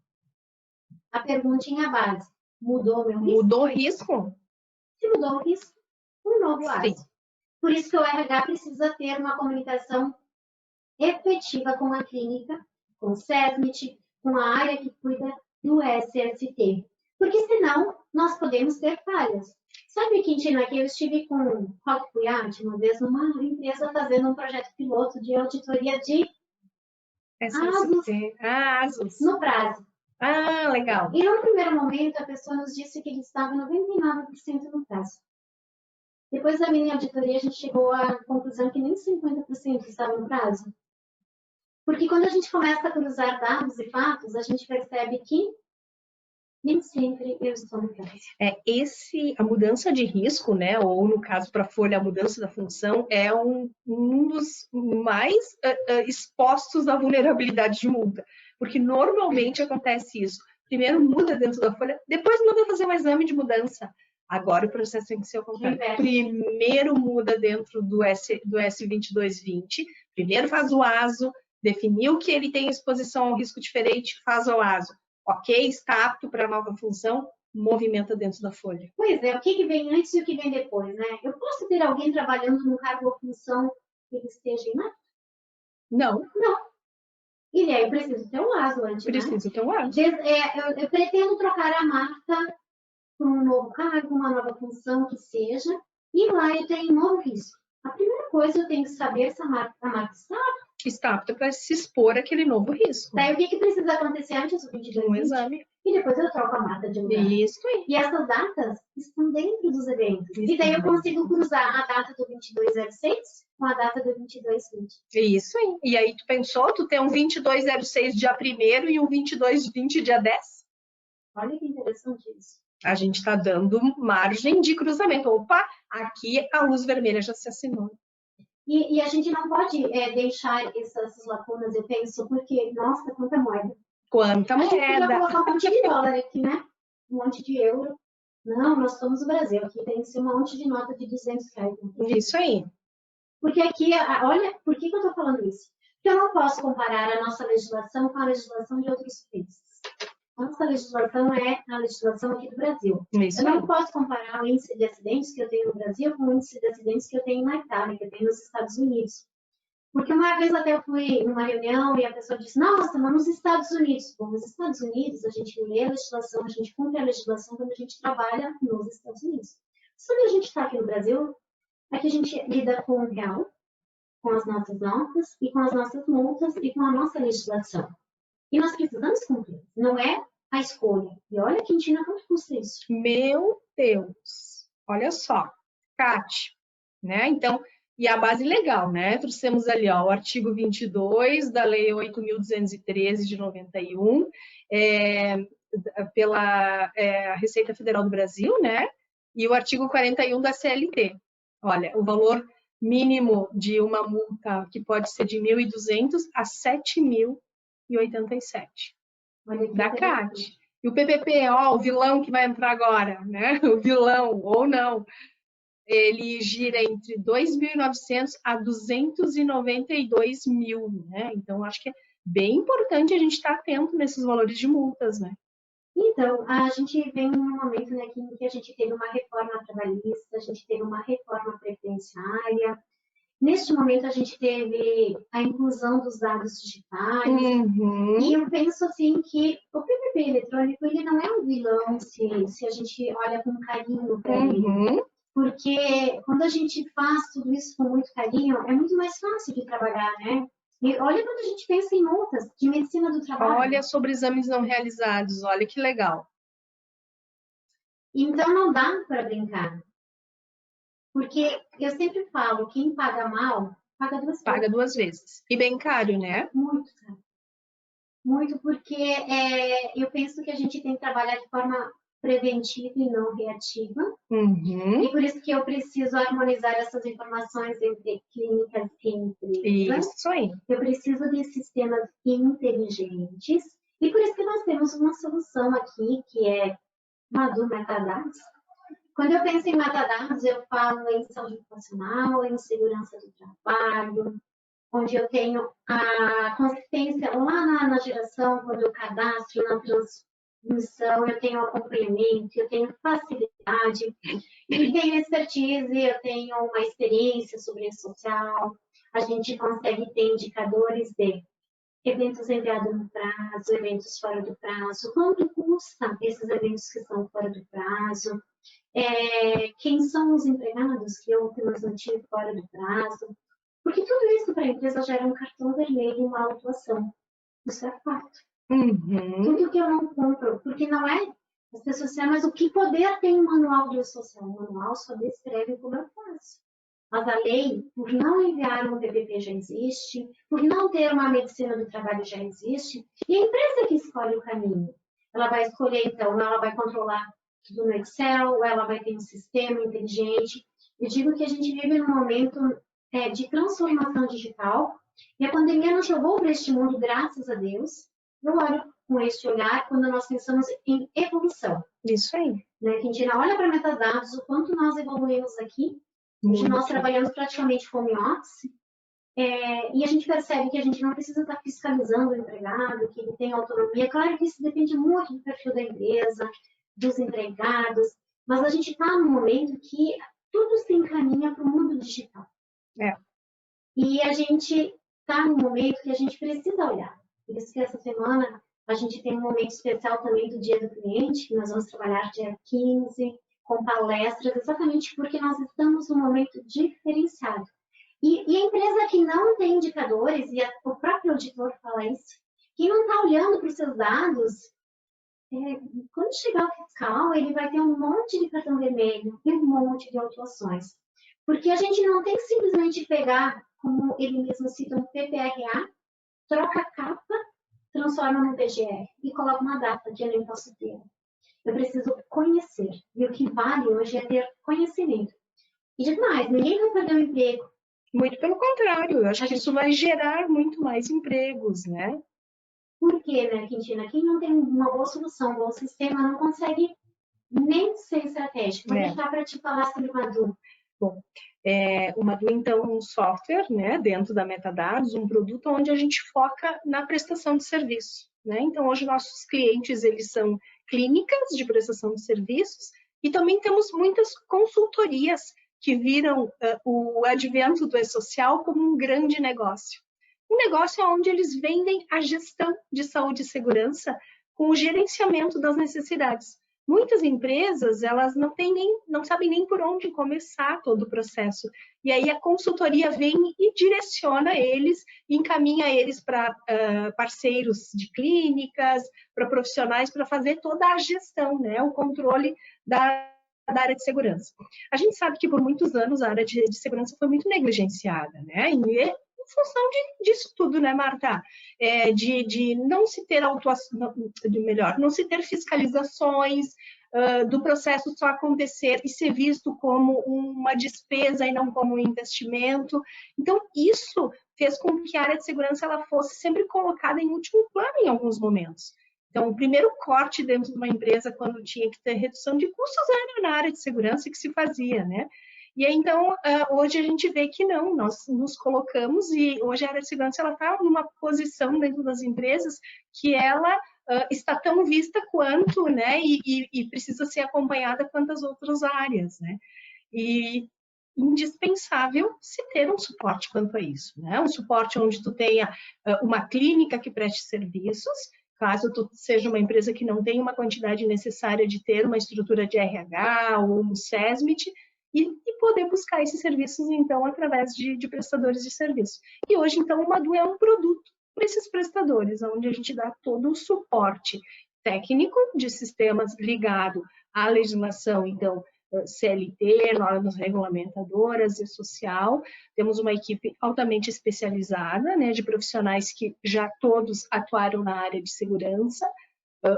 A perguntinha base, mudou o meu risco? Mudou o risco? Se mudou o risco, um novo ASO. Sim. Por isso que o RH precisa ter uma comunicação efetiva com a clínica, com o SESMIT, com a área que cuida do SST. Porque senão nós podemos ter falhas. Sabe, Quintina, que eu estive com o Rock Puyat uma vez numa empresa fazendo um projeto piloto de auditoria de ASOS. No prazo. Legal. E no primeiro momento a pessoa nos disse que ele estava 99% no prazo. Depois da minha auditoria a gente chegou à conclusão que nem 50% estava no prazo. Porque quando a gente começa a cruzar dados e fatos, a gente percebe que nem sempre eu estou no prazo. A mudança de risco, né, ou no caso para a folha, a mudança da função, é um dos mais expostos à vulnerabilidade de multa. Porque normalmente acontece isso. Primeiro muda dentro da folha, depois manda fazer um exame de mudança. Agora o processo tem que ser o contrário. Primeiro muda dentro do S2220, primeiro faz o ASO, definiu que ele tem exposição ao risco diferente, faz o ASO. Ok, está apto para a nova função, movimenta dentro da folha. Pois é, o que vem antes e o que vem depois, né? Eu posso ter alguém trabalhando no cargo ou função que ele esteja inapto? Não. Não. E aí eu preciso ter um ASO antes, Preciso ter um ASO. Eu pretendo trocar a Marta para um novo cargo, uma nova função que seja, e lá eu tenho um novo risco. A primeira coisa eu tenho que saber se a Marta está apta para se expor àquele novo risco. Daí o que precisa acontecer antes do 22? Um exame. E depois eu troco a Marta de lugar. Isso. E essas datas estão dentro dos eventos. E daí eu consigo cruzar a data do 2206 com a data do 2220. Isso aí. E aí tu pensou, tu tem um 2206 dia 1º e um 2220 dia 10? Olha que interessante isso. A gente está dando margem de cruzamento. Opa, aqui a luz vermelha já se assinou. E a gente não pode deixar essas lacunas, eu penso, porque, nossa, quanta moeda. Quanta moeda. A gente podia colocar um monte de dólar aqui, né? Um monte de euro. Não, nós somos o Brasil. Aqui tem que ser um monte de nota de R$200. Isso aí. Porque aqui, olha, por que eu estou falando isso? Porque eu não posso comparar a nossa legislação com a legislação de outros países. Nossa legislação é a legislação aqui do Brasil. Isso. Eu não posso comparar o índice de acidentes que eu tenho no Brasil com o índice de acidentes que eu tenho na Itália, que eu tenho nos Estados Unidos. Porque uma vez até eu fui numa reunião e a pessoa disse, nossa, mas nos Estados Unidos. Bom, nos Estados Unidos a gente lê a legislação, a gente cumpre a legislação quando a gente trabalha nos Estados Unidos. Só que a gente está aqui no Brasil, aqui a gente lida com o real, com as nossas notas e com as nossas multas e com a nossa legislação. E nós precisamos cumprir, não é a escolha. E olha, Quintina, quanto custa isso? Meu Deus! Olha só, Cate, né? Então, e a base legal, né? Trouxemos ali, ó, o artigo 22 da Lei 8.213 de 91, pela Receita Federal do Brasil, né? E o artigo 41 da CLT. Olha, o valor mínimo de uma multa que pode ser de 1.200 a 7.087 da CAT. E o PPP, ó, o vilão que vai entrar agora, né? O vilão, ou não, ele gira entre 2.900 a 292.000, né? Então, acho que é bem importante a gente estar atento nesses valores de multas, né? Então, a gente vem num momento, né, que a gente teve uma reforma trabalhista, a gente teve uma reforma previdenciária. Neste momento, a gente teve a inclusão dos dados digitais. Uhum. E eu penso, assim, que o PPP eletrônico, ele não é um vilão se a gente olha com carinho para ele. Porque quando a gente faz tudo isso com muito carinho, é muito mais fácil de trabalhar, né? E olha quando a gente pensa em multas de medicina do trabalho. Olha sobre exames não realizados, olha que legal. Então não dá para brincar. Porque eu sempre falo, quem paga mal, paga duas vezes. Paga duas vezes. E bem caro, né? Muito caro. Muito, porque eu penso que a gente tem que trabalhar de forma preventiva e não reativa. E por isso que eu preciso harmonizar essas informações entre clínicas e empresas. Isso aí. Eu preciso de sistemas inteligentes. E por isso que nós temos uma solução aqui, que é Madu Metadados. Quando eu penso em metadados, eu falo em saúde ocupacional, em segurança do trabalho, onde eu tenho a consistência lá na geração, quando eu cadastro, na transmissão, eu tenho acompanhamento, eu tenho facilidade, e tenho expertise, eu tenho uma experiência sobre rede social, a gente consegue ter indicadores de eventos enviados no prazo, eventos fora do prazo, quanto custa esses eventos que são fora do prazo, quem são os empregados que eu transmiti fora do prazo, porque tudo isso para a empresa gera um cartão vermelho e uma autuação. Isso é fato. Tudo que eu não compro, porque não é as pessoas dizem, mas o que poder tem um manual de social? O manual só descreve como eu faço. Mas a lei, por não enviar um PPP já existe, por não ter uma medicina do trabalho já existe, e a empresa que escolhe o caminho. Ela vai escolher, então, ela vai controlar tudo no Excel, ela vai ter um sistema inteligente. Eu digo que a gente vive num momento de transformação digital, e a pandemia nos jogou para este mundo, graças a Deus. Eu olho com este olhar quando nós pensamos em evolução. Isso aí. Né? Quintina, olha para metadados, o quanto nós evoluímos aqui. Hoje nós trabalhamos praticamente home office, e a gente percebe que a gente não precisa estar fiscalizando o empregado, que ele tem autonomia. Claro que isso depende muito do perfil da empresa, dos empregados, mas a gente está num momento que tudo se encaminha para o mundo digital. E a gente está num momento que a gente precisa olhar. Por isso que essa semana a gente tem um momento especial também do Dia do Cliente, que nós vamos trabalhar dia 15, com palestras, exatamente porque nós estamos num momento diferenciado. E a empresa que não tem indicadores, e o próprio auditor fala isso, quem não está olhando para os seus dados, quando chegar o fiscal, ele vai ter um monte de cartão vermelho e um monte de autuações. Porque a gente não tem que simplesmente pegar, como ele mesmo cita, um PPRA, troca a capa, transforma num PGR e coloca uma data que eu nem posso ter. Eu preciso conhecer. E o que vale hoje é ter conhecimento. E demais, ninguém vai perder o emprego. Muito pelo contrário, eu acho que isso vai gerar muito mais empregos, né? Por quê, né, Quintina? Quem não tem uma boa solução, um bom sistema, não consegue nem ser estratégico. Vou deixar para te falar sobre o Madu. Bom, o Madu, então, um software, né, dentro da Metadados, um produto onde a gente foca na prestação de serviço, né? Então, hoje, nossos clientes, eles são clínicas de prestação de serviços e também temos muitas consultorias que viram o advento do e-social como um grande negócio. Um negócio onde eles vendem a gestão de saúde e segurança com o gerenciamento das necessidades. Muitas empresas, elas não sabem nem por onde começar todo o processo. E aí a consultoria vem e direciona eles, encaminha eles para parceiros de clínicas, para profissionais, para fazer toda a gestão, né? O controle da área de segurança. A gente sabe que por muitos anos a área de segurança foi muito negligenciada, né? Em função disso tudo, né, Marta? De não se ter autuação, melhor, não se ter fiscalizações, do processo só acontecer e ser visto como uma despesa e não como um investimento. Então, isso fez com que a área de segurança ela fosse sempre colocada em último plano em alguns momentos. Então, o primeiro corte dentro de uma empresa, quando tinha que ter redução de custos, era na área de segurança que se fazia, né? E aí, então, hoje a gente vê que não, nós nos colocamos e hoje a área de segurança está numa posição dentro das empresas que ela está tão vista quanto, né, e precisa ser acompanhada quanto as outras áreas, né? E indispensável se ter um suporte quanto a isso, né? Um suporte onde tu tenha uma clínica que preste serviços, caso tu seja uma empresa que não tem uma quantidade necessária de ter uma estrutura de RH ou um SESMIT, e poder buscar esses serviços, então, através de prestadores de serviço. E hoje, então, o Madu é um produto para esses prestadores, onde a gente dá todo o suporte técnico de sistemas ligado à legislação, então, CLT, normas regulamentadoras e social. Temos uma equipe altamente especializada, né, de profissionais que já todos atuaram na área de segurança,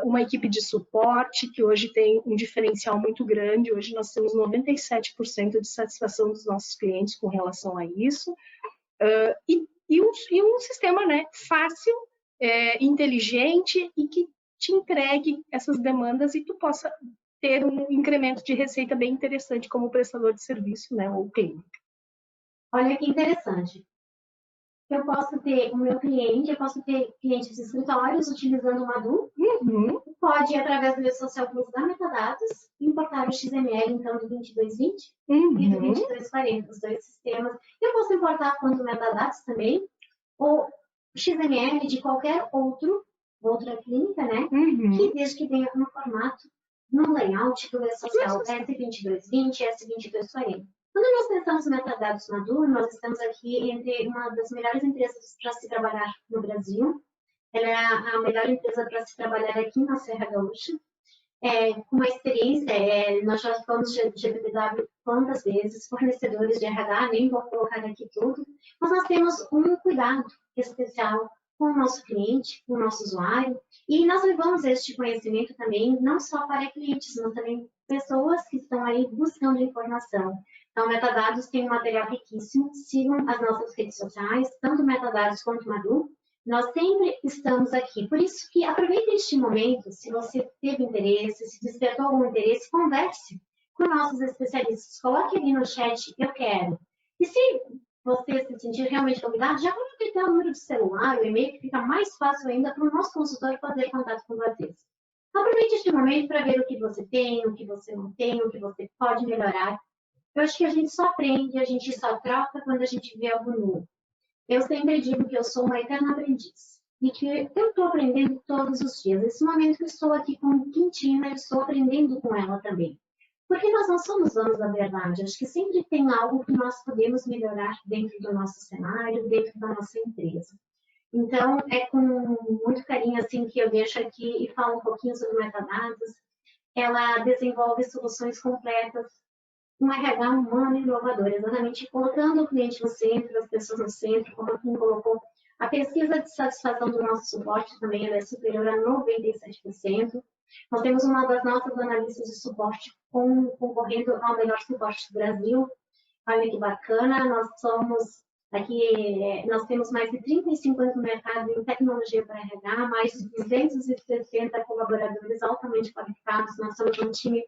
uma equipe de suporte que hoje tem um diferencial muito grande. Hoje nós temos 97% de satisfação dos nossos clientes com relação a isso. E um sistema, né, fácil, inteligente e que te entregue essas demandas e tu possa ter um incremento de receita bem interessante como prestador de serviço, né, ou clínica. Olha que interessante. Eu posso ter o meu cliente, eu posso ter clientes de escritórios utilizando o Madu, pode, através do social plus da Metadados, importar o XML, então, do 2220 e do 2240, os dois sistemas. Eu posso importar quanto Metadados também, ou XML de qualquer outra clínica, né? Que desde que tenha no formato, no layout do social S2220 e S2240. Quando nós pensamos em metadados Madu, nós estamos aqui entre uma das melhores empresas para se trabalhar no Brasil. Ela é a melhor empresa para se trabalhar aqui na Serra Gaúcha. Com uma experiência, nós já fomos de GPTW quantas vezes, fornecedores de RH, nem vou colocar aqui tudo, mas nós temos um cuidado especial com o nosso cliente, com o nosso usuário, e nós levamos este conhecimento também, não só para clientes, mas também pessoas que estão aí buscando informação. Então, Metadados tem um material riquíssimo, sigam as nossas redes sociais, tanto Metadados quanto Madu. Nós sempre estamos aqui. Por isso que aproveite este momento, se você teve interesse, se despertou algum interesse, converse com nossos especialistas. Coloque ali no chat, eu quero. E se você se sentir realmente convidado, já coloque até o número de celular, o e-mail, que fica mais fácil ainda para o nosso consultor fazer contato com vocês. Aproveite este momento para ver o que você tem, o que você não tem, o que você pode melhorar. Eu acho que a gente só aprende, a gente só troca quando a gente vê algo novo. Eu sempre digo que eu sou uma eterna aprendiz e que eu estou aprendendo todos os dias. Nesse momento que eu estou aqui com Quintina, eu estou aprendendo com ela também. Porque nós não somos donos da verdade. Acho que sempre tem algo que nós podemos melhorar dentro do nosso cenário, dentro da nossa empresa. Então, é com muito carinho assim que eu deixo aqui e falo um pouquinho sobre metadados. Ela desenvolve soluções completas, um RH humano e inovador, exatamente colocando o cliente no centro, as pessoas no centro, como quem colocou. A pesquisa de satisfação do nosso suporte também é superior a 97%. Nós temos uma das nossas analistas de suporte concorrendo ao melhor suporte do Brasil. Olha que bacana, nós temos mais de 35 anos no mercado em tecnologia para RH, mais de 260 colaboradores altamente qualificados. Nós somos um time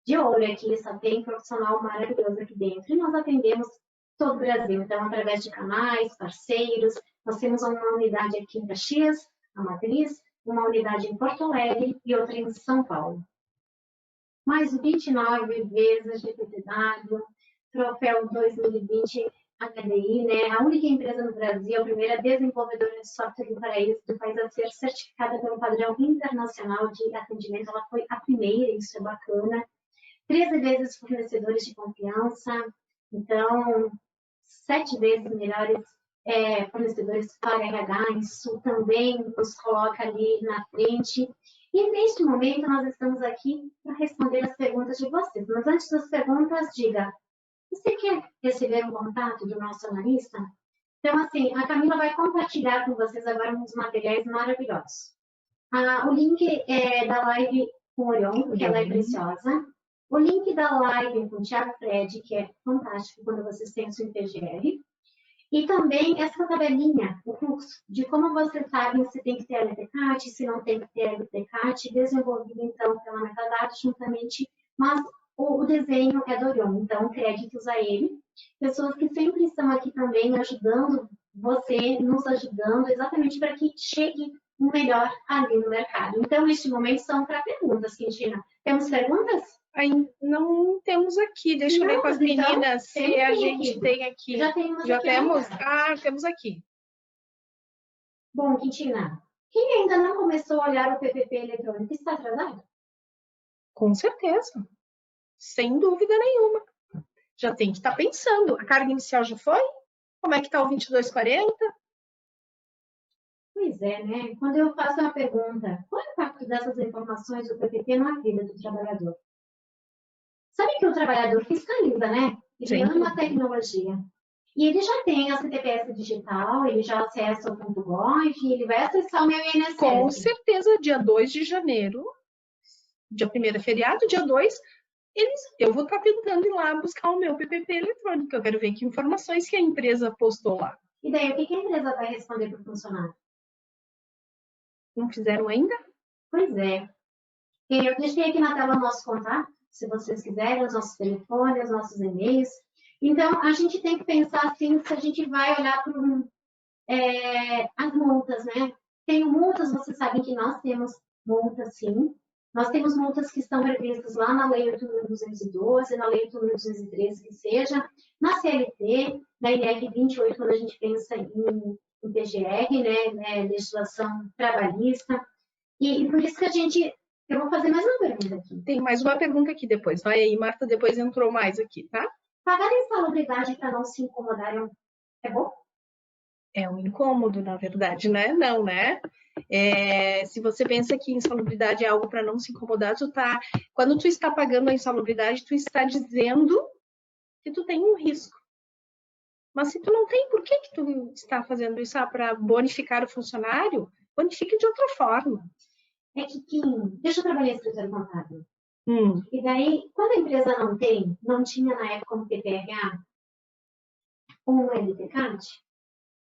de ouro aqui, só tem profissional maravilhoso aqui dentro. E nós atendemos todo o Brasil, então, através de canais, parceiros. Nós temos uma unidade aqui em Caxias, a Matriz, uma unidade em Porto Alegre e outra em São Paulo. Mais de 29 vezes GPTW, troféu 2020 HDI, né? A única empresa no Brasil, a primeira desenvolvedora de software do país a ser certificada pelo padrão internacional de atendimento. Ela foi a primeira, isso é bacana. 13 vezes fornecedores de confiança, então 7 vezes melhores fornecedores para RH, isso também nos coloca ali na frente. E neste momento nós estamos aqui para responder as perguntas de vocês. Mas antes das perguntas, diga, você quer receber um contato do nosso analista? Então, assim, a Camila vai compartilhar com vocês agora uns materiais maravilhosos. O link da live com o Orion, que ela é preciosa. O link da live com o Thiago Fred, que é fantástico quando vocês pensam em PGR. E também essa tabelinha, o fluxo, de como vocês sabem se tem que ter LTCAT, se não tem que ter LTCAT, desenvolvido então pela Metadados juntamente, mas o desenho é do Orion, então créditos a ele. Pessoas que sempre estão aqui também ajudando você, nos ajudando, exatamente para que chegue o melhor ali no mercado. Então, neste momento, são para perguntas, Quintina. Temos perguntas? Não temos aqui, deixa eu ver com as meninas se a gente tem aqui. Já temos Já aqui. Temos? Temos aqui. Bom, Quintina, quem ainda não começou a olhar o PPP eletrônico está atrasado? Com certeza, sem dúvida nenhuma. Já tem que estar pensando. A carga inicial já foi? Como é que está o 2240? Pois é, né? Quando eu faço uma pergunta, qual é o impacto dessas informações do PPP na vida do trabalhador? Sabe que o trabalhador fiscaliza, né? Ele ama a tecnologia. E ele já tem a CTPS digital, ele já acessa o .gov, ele vai acessar o meu INSS. Com certeza, dia 2 de janeiro, dia 1º é feriado, dia 2, eu vou estar tentando ir lá buscar o meu PPP eletrônico. Eu quero ver que informações que a empresa postou lá. E daí, o que a empresa vai responder para o funcionário? Não fizeram ainda? Pois é. Eu deixei aqui na tela o nosso contato, se vocês quiserem, os nossos telefones, os nossos e-mails. Então, a gente tem que pensar assim, se a gente vai olhar para as multas, né? Tem multas, vocês sabem que nós temos multas, sim. Nós temos multas que estão previstas lá na Lei 8.212, na Lei 8.213, que seja, na CLT, na INR 28, quando a gente pensa em PGR, né, legislação trabalhista. E por isso que eu vou fazer mais uma pergunta aqui. Tem mais uma pergunta aqui depois. Vai aí, Marta, depois entrou mais aqui, tá? Pagar a insalubridade para não se incomodar é bom? É um incômodo, na verdade, né? Não, né? Se você pensa que insalubridade é algo para não se incomodar, quando tu está pagando a insalubridade, tu está dizendo que tu tem um risco. Mas se tu não tem, por que tu está fazendo isso? Para bonificar o funcionário? Bonifique de outra forma. Deixa eu trabalhar em escritório contábil. E daí, quando a empresa não tinha na época um PPRA, um LTCAT,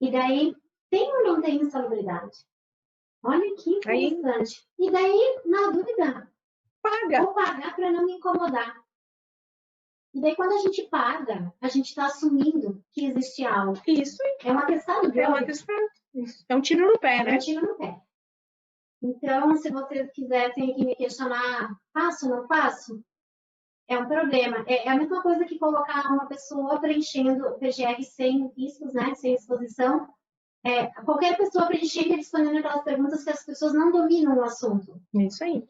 e daí Tem ou não tem insalubridade? Olha que interessante. E daí, na dúvida, vou pagar para não me incomodar. E daí, quando a gente paga, a gente está assumindo que existe algo. Isso. É um atestado de É um atestado. É um tiro no pé, né? É um tiro no pé. Então, se vocês quisessem aqui me questionar, faço ou não faço? É um problema. É a mesma coisa que colocar uma pessoa preenchendo o PGR sem riscos, né? Sem exposição. Qualquer pessoa preenchendo e respondendo aquelas perguntas que as pessoas não dominam o assunto. Isso aí.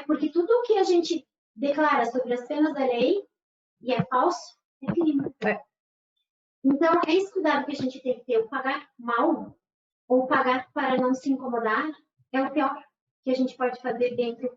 Porque tudo o que a gente declara sobre as penas da lei e é falso, é crime. Então, é esse cuidado que a gente tem que ter. O pagar mal ou pagar para não se incomodar é o pior que a gente pode fazer dentro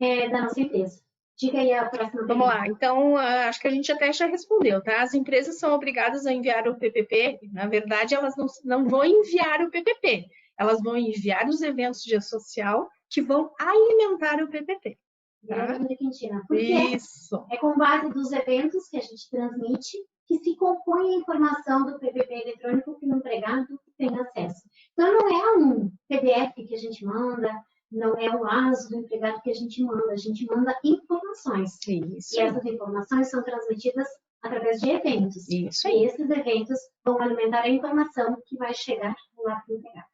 da nossa empresa. Diga aí a próxima pergunta. Vamos lá. Então, acho que a gente até já respondeu, tá? As empresas são obrigadas a enviar o PPP. Na verdade, elas não vão enviar o PPP. Elas vão enviar os eventos de social que vão alimentar o PPP. Tá? Quintina. Porque isso. É com base dos eventos que a gente transmite que se compõe a informação do PPP eletrônico que o empregado tem acesso. Então, não é um PDF que a gente manda, não é o ASO do empregado que a gente manda informações. Isso. E essas informações são transmitidas através de eventos. Isso. E esses eventos vão alimentar a informação que vai chegar lá para o empregado.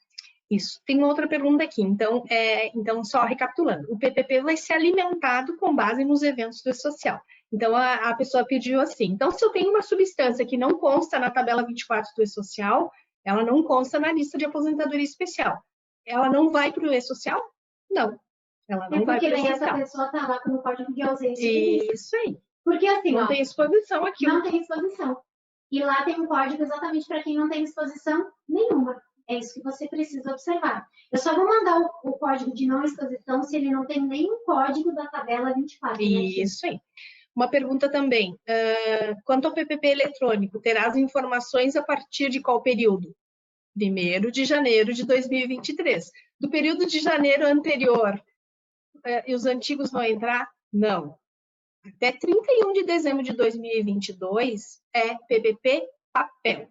Isso. Tem uma outra pergunta aqui. Então, só recapitulando. O PPP vai ser alimentado com base nos eventos do E-Social. Então, a pessoa pediu assim. Então, se eu tenho uma substância que não consta na tabela 24 do E-Social, ela não consta na lista de aposentadoria especial. Ela não vai para o E-Social? Não. Ela não vai para o E-Social. Porque essa pessoa está lá com o código de ausência. Isso aí. Porque assim, não tem exposição aqui. Não tem exposição. E lá tem um código exatamente para quem não tem exposição nenhuma. É isso que você precisa observar. Eu só vou mandar o código de não exposição se ele não tem nenhum código da tabela 24. Isso aí. Uma pergunta também. Quanto ao PPP eletrônico, terá as informações a partir de qual período? 1º de janeiro de 2023. Do período de janeiro anterior, e os antigos vão entrar? Não. Até 31 de dezembro de 2022 é PPP papel.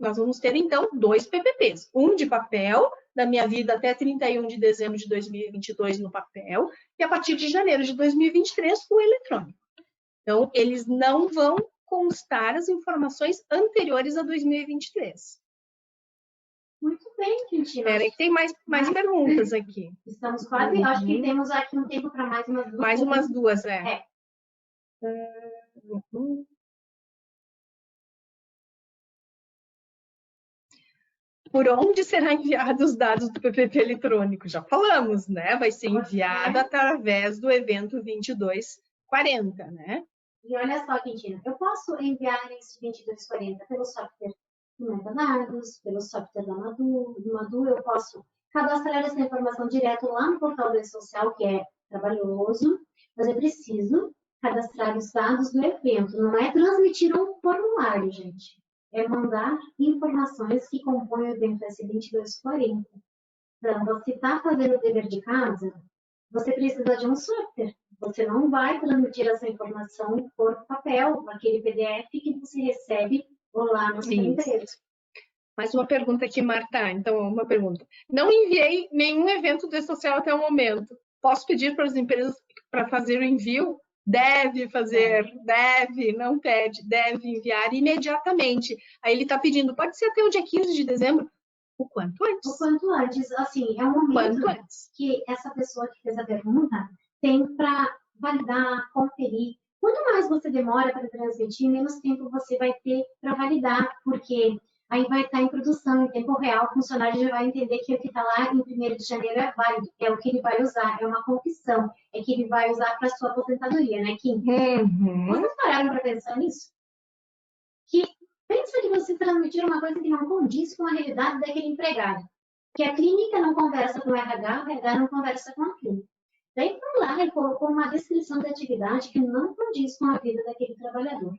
Nós vamos ter, então, 2 PPPs. Um de papel, da minha vida até 31 de dezembro de 2022 no papel, e a partir de janeiro de 2023 o eletrônico. Então, eles não vão constar as informações anteriores a 2023. Muito bem, Quintina. Espera aí que tem mais perguntas aqui. Estamos quase, acho que temos aqui um tempo para mais umas 2. Mais umas 2, Por onde será enviado os dados do PPP eletrônico? Já falamos, né? Vai ser enviado através do evento 2240, né? E olha só, Quintina, eu posso enviar esse 2240 pelo software do Metadados, pelo software da Madu, eu posso cadastrar essa informação direto lá no portal do E-Social, que é trabalhoso, mas eu preciso cadastrar os dados do evento, não é transmitir um formulário, gente. É mandar informações que compõem o evento S2240. Então, você está fazendo o dever de casa, você precisa de um software. Você não vai transmitir essa informação por papel, aquele PDF que você recebe lá na sua empresa. Mais uma pergunta aqui, Marta. Então, uma pergunta. Não enviei nenhum evento do E-Social até o momento. Posso pedir para as empresas para fazer o envio? Deve fazer, deve, não pede, deve enviar imediatamente. Aí ele está pedindo, pode ser até o dia 15 de dezembro, o quanto antes. O quanto antes, assim, é um momento que essa pessoa que fez a pergunta tem para validar, conferir. Quanto mais você demora para transmitir, menos tempo você vai ter para validar, porque aí vai estar em produção, em tempo real, o funcionário já vai entender que o que está lá em 1º de janeiro é válido, é o que ele vai usar, é uma confissão, é que ele vai usar para a sua aposentadoria, né, Kim? Vocês pararam para pensar nisso? Que pensa que você transmitir uma coisa que não condiz com a realidade daquele empregado. Que a clínica não conversa com o RH não conversa com a clínica. Daí, por lá, ele colocou uma descrição de atividade que não condiz com a vida daquele trabalhador.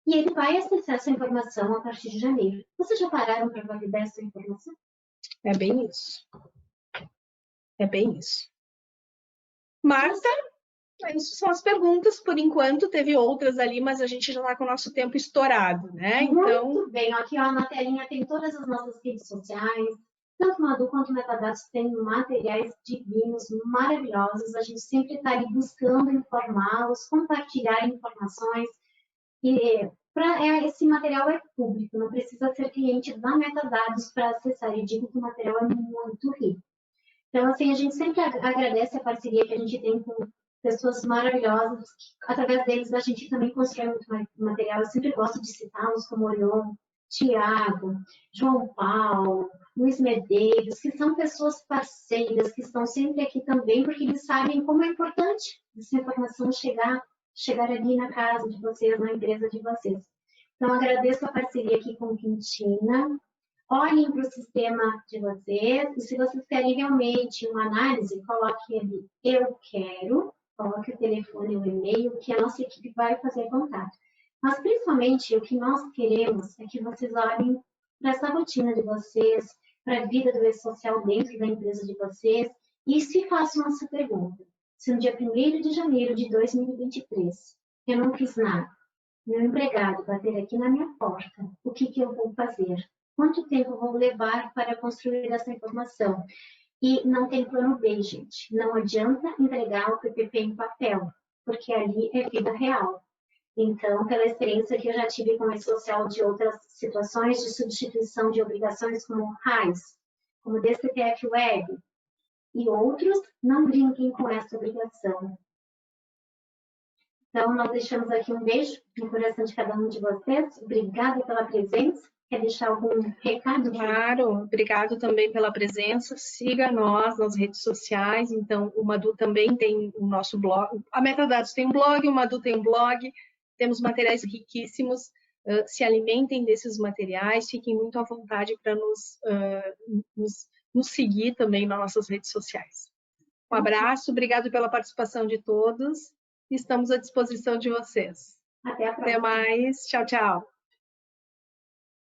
E ele vai acessar essa informação a partir de janeiro. Vocês já pararam para validar essa informação? É bem isso. É bem isso. Marta, Isso são as perguntas, por enquanto, teve outras ali, mas a gente já está com o nosso tempo estourado, né? Então, muito bem, aqui ó, na telinha tem todas as nossas redes sociais, tanto Madu quanto Metadados tem materiais divinos, maravilhosos, a gente sempre está ali buscando informá-los, compartilhar informações, e esse material é público, não precisa ser cliente da Metadados para acessar, e digo que o material é muito rico. Então, assim, a gente sempre agradece a parceria que a gente tem com pessoas maravilhosas, que, através deles a gente também constrói muito material. Eu sempre gosto de citá-los como Orion, Tiago, João Paulo, Luiz Medeiros, que são pessoas parceiras, que estão sempre aqui também, porque eles sabem como é importante essa informação chegar ali na casa de vocês, na empresa de vocês. Então, agradeço a parceria aqui com Quintina. Olhem para o sistema de vocês, e se vocês querem realmente uma análise, coloque ali eu quero, coloque o telefone e o e-mail, que a nossa equipe vai fazer contato. Mas principalmente o que nós queremos é que vocês olhem para essa rotina de vocês, para a vida do e-social dentro da empresa de vocês, e se façam essa pergunta. Se no dia 1º de janeiro de 2023 eu não fiz nada, meu empregado bater aqui na minha porta, o que eu vou fazer? Quanto tempo vou levar para construir essa informação? E não tem plano B, gente. Não adianta entregar o PPP em papel, porque ali é vida real. Então, pela experiência que eu já tive com o e-social de outras situações de substituição de obrigações como RAIS, como DCTF Web e outros, não brinquem com essa obrigação. Então, nós deixamos aqui um beijo no coração de cada um de vocês. Obrigada pela presença. Quer deixar algum recado? Claro, obrigado também pela presença. Siga nós nas redes sociais. Então, o Madu também tem o nosso blog. A Metadados tem um blog, o Madu tem um blog. Temos materiais riquíssimos. Se alimentem desses materiais. Fiquem muito à vontade para nos seguir também nas nossas redes sociais. Um abraço, obrigado pela participação de todos. Estamos à disposição de vocês. Até a próxima. Até mais. Tchau, tchau.